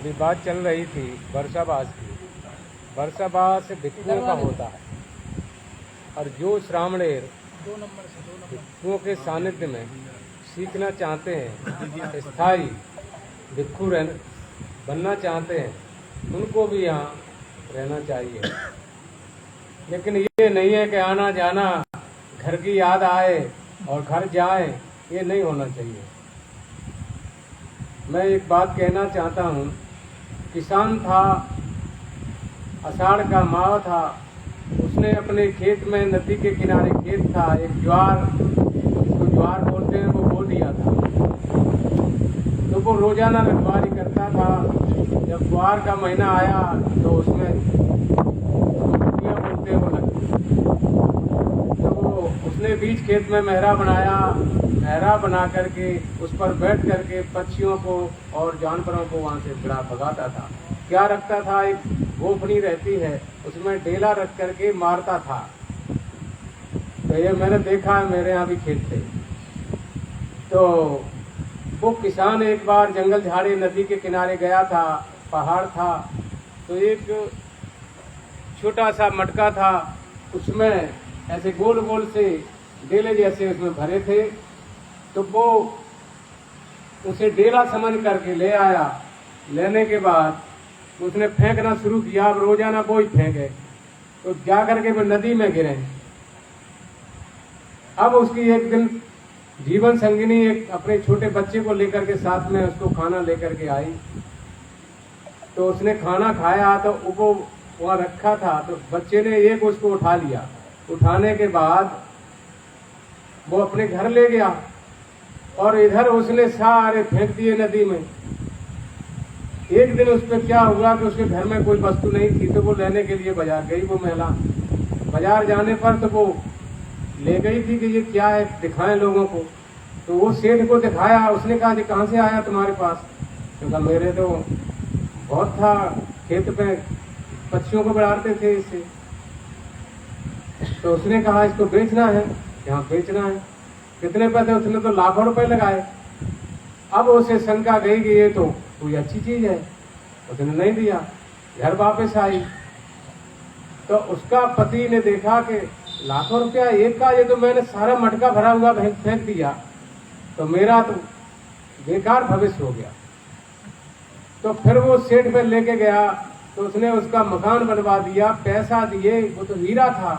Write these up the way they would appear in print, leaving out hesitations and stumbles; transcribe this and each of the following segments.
अभी बात चल रही थी वर्षावास की। वर्षावास भिक्षुओं का होता है और जो श्रामणेर भिक्षुओं के सानिध्य में सीखना चाहते हैं, स्थायी भिक्षु बनना चाहते हैं, उनको भी यहाँ रहना चाहिए। लेकिन ये नहीं है कि आना जाना घर की याद आए और घर जाए, ये नहीं होना चाहिए। मैं एक बात कहना चाहता हूँ, किसान था, आषाढ़ का माह था, उसने अपने खेत में, नदी के किनारे खेत था, एक ज्वार, उसको ज्वार बोलते हैं, वो बो दिया था। तो वो रोजाना रखवाली करता था। जब ज्वार का महीना आया तो उसमें बोलते वो लगती, तो वो उसने बीच खेत में मेहरा बनाया। मेहरा बना करके उस पर बैठ करके पक्षियों को और जानवरों को वहाँ से भगाता था। क्या रखता था, एक गोफनी रहती है, उसमें डेला रख करके मारता था। तो ये मैंने देखा है, मेरे यहाँ भी खेत थे। तो वो किसान एक बार जंगल झाड़ी नदी के किनारे गया था, पहाड़ था, तो एक छोटा सा मटका था, उसमें ऐसे गोल गोल से डेले जैसे उसमें भरे थे। तो वो उसे डेला समझ करके ले आया। लेने के बाद उसने फेंकना शुरू किया। अब रोजाना वो ही फेंके, तो जा करके वो नदी में गिरे। अब उसकी एक दिन जीवन संगिनी एक अपने छोटे बच्चे को लेकर के साथ में उसको खाना लेकर के आई। तो उसने खाना खाया तो वो वहाँ रखा था, तो बच्चे ने एक उसको उठा लिया। उठाने के बाद वो अपने घर ले गया और इधर उसने सारे फेंक दिए नदी में। एक दिन उस पर क्या हुआ कि उसके घर में कोई वस्तु नहीं थी, तो वो लेने के लिए बाजार गई। वो महिला बाजार जाने पर तो वो ले गई थी कि ये क्या है, दिखाएं लोगों को। तो वो सेठ को दिखाया। उसने कहा कि कहाँ से आया तुम्हारे पास? तो कहा मेरे तो बहुत था, खेत पे पक्षियों को बढ़ाते थे इससे। तो उसने कहा इसको बेचना है। यहाँ बेचना है। कितने पैसे? उसने तो लाखों रुपए लगाए। अब उसे शंका गई कि ये तो कोई अच्छी चीज है, उसने नहीं दिया। घर वापस आई तो उसका पति ने देखा कि लाखों रुपया एक का, ये तो मैंने सारा मटका भरा हुआ फेंक दिया, तो मेरा तो बेकार भविष्य हो गया। तो फिर वो सेठ पे लेके गया, तो उसने उसका मकान बनवा दिया, पैसा दिए, वो तो हीरा था।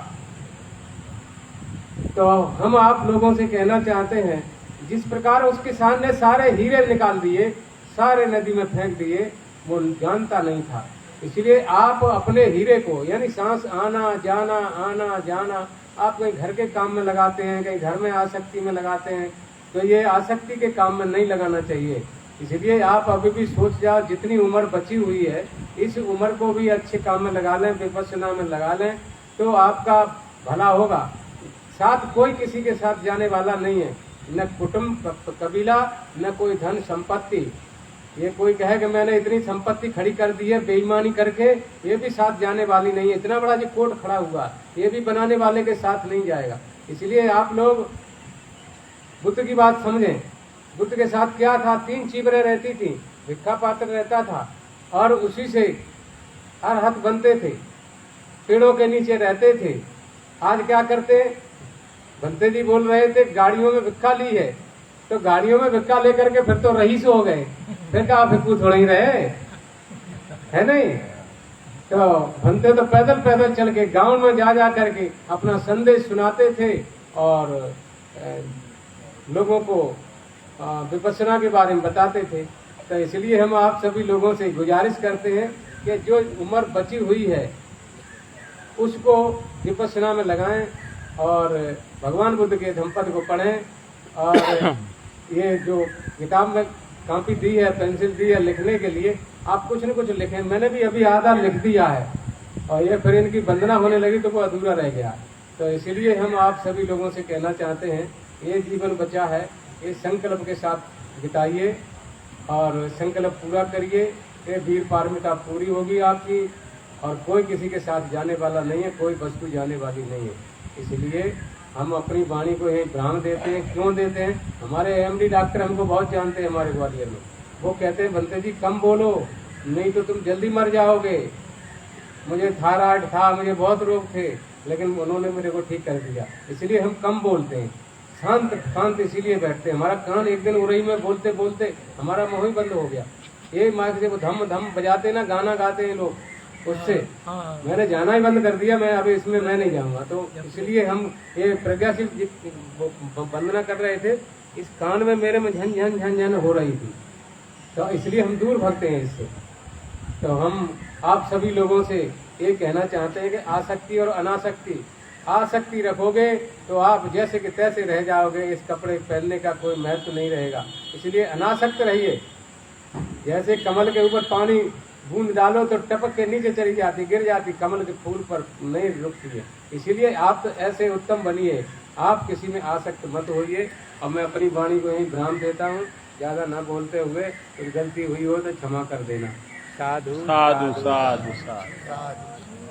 तो हम आप लोगों से कहना चाहते हैं, जिस प्रकार उस किसान ने सारे हीरे निकाल दिए, सारे नदी में फेंक दिए, वो जानता नहीं था। इसलिए आप अपने हीरे को, यानी सांस आना जाना, आप कहीं घर के काम में लगाते हैं, कहीं घर में आसक्ति में लगाते हैं, तो ये आसक्ति के काम में नहीं लगाना चाहिए। इसलिए आप अभी भी सोच जाओ, जितनी उम्र बची हुई है, इस उम्र को भी अच्छे काम में लगा लें, विपश्यना में लगा लें, तो आपका भला होगा। साथ कोई किसी के साथ जाने वाला नहीं है, न कुटुंब कबीला, न कोई धन संपत्ति। ये कोई कहे कि मैंने इतनी संपत्ति खड़ी कर दी है बेईमानी करके, ये भी साथ जाने वाली नहीं है। इतना बड़ा जो कोट खड़ा हुआ, ये भी बनाने वाले के साथ नहीं जाएगा। इसलिए आप लोग बुद्ध की बात समझें। बुद्ध के साथ क्या था? 3 चीबरें रहती थी, भिक्षा पात्र रहता था, और उसी से हर हथ बनते थे, पेड़ों के नीचे रहते थे। आज क्या करते? बंते जी बोल रहे थे गाड़ियों में भिक्षा ली है, तो गाड़ियों में भिक्षा लेकर के फिर तो रईस हो गए, फिर कहा भिक्षु थोड़ा ही रहे, है नहीं? तो बनते तो पैदल पैदल चल के गांव में जा करके अपना संदेश सुनाते थे और लोगों को विपश्यना के बारे में बताते थे। तो इसलिए हम आप सभी लोगों से गुजारिश करते हैं कि जो उम्र बची हुई है उसको विपश्यना में लगाएं और भगवान बुद्ध के धम्मपद को पढ़ें। और ये जो किताब में कॉपी दी है, पेंसिल दी है लिखने के लिए, आप कुछ न कुछ लिखें। मैंने भी अभी आधा लिख दिया है और ये फिर इनकी वंदना होने लगी तो वो अधूरा रह गया। तो इसीलिए हम आप सभी लोगों से कहना चाहते हैं, ये जीवन बचा है, ये संकल्प के साथ बिताइए और संकल्प पूरा करिए। ये वीर पारमिता पूरी होगी आपकी, और कोई किसी के साथ जाने वाला नहीं है, कोई वस्तु जाने वाली नहीं है। इसलिए हम अपनी वाणी को यही भ्राम देते हैं। क्यों देते हैं? हमारे एमडी डॉक्टर हमको बहुत जानते हैं हमारे ग्वालियर में। वो कहते हैं बनते जी कम बोलो, नहीं तो तुम जल्दी मर जाओगे। मुझे थायराइड था, मुझे बहुत रोग थे, लेकिन उन्होंने मेरे को ठीक कर दिया। इसलिए हम कम बोलते हैं, शांत शांत इसीलिए बैठते हैं। हमारा कान एक दिन उड़ई में बोलते बोलते हमारा मुंह ही बंद हो गया। ये माइक से वो धम धम बजाते ना, गाना गाते हैं लोग, उससे मैंने जाना ही बंद कर दिया। मैं अभी इसमें मैं नहीं जाऊंगा। तो इसलिए हम ये प्रज्ञाशील वंदना कर रहे थे, इस कान में मेरे में झन झन झन झन हो रही थी, तो इसलिए हम दूर भागते हैं इससे। तो हम आप सभी लोगों से ये कहना चाहते हैं कि आसक्ति और अनासक्ति, आसक्ति रखोगे तो आप जैसे कि तैसे रह जाओगे, इस कपड़े पहनने का कोई महत्व नहीं रहेगा। इसलिए अनासक्त रहिए। जैसे कमल के ऊपर पानी बूंद डालो तो टपक के नीचे चली जाती, गिर जाती, कमल के फूल पर नहीं रुकती है। इसीलिए आप तो ऐसे उत्तम बनिए, आप किसी में आसक्त मत होइए। और मैं अपनी वाणी को यही विराम देता हूँ, ज़्यादा ना बोलते हुए। कुछ गलती हुई हो तो क्षमा कर देना। साधु साधु साधु साधु।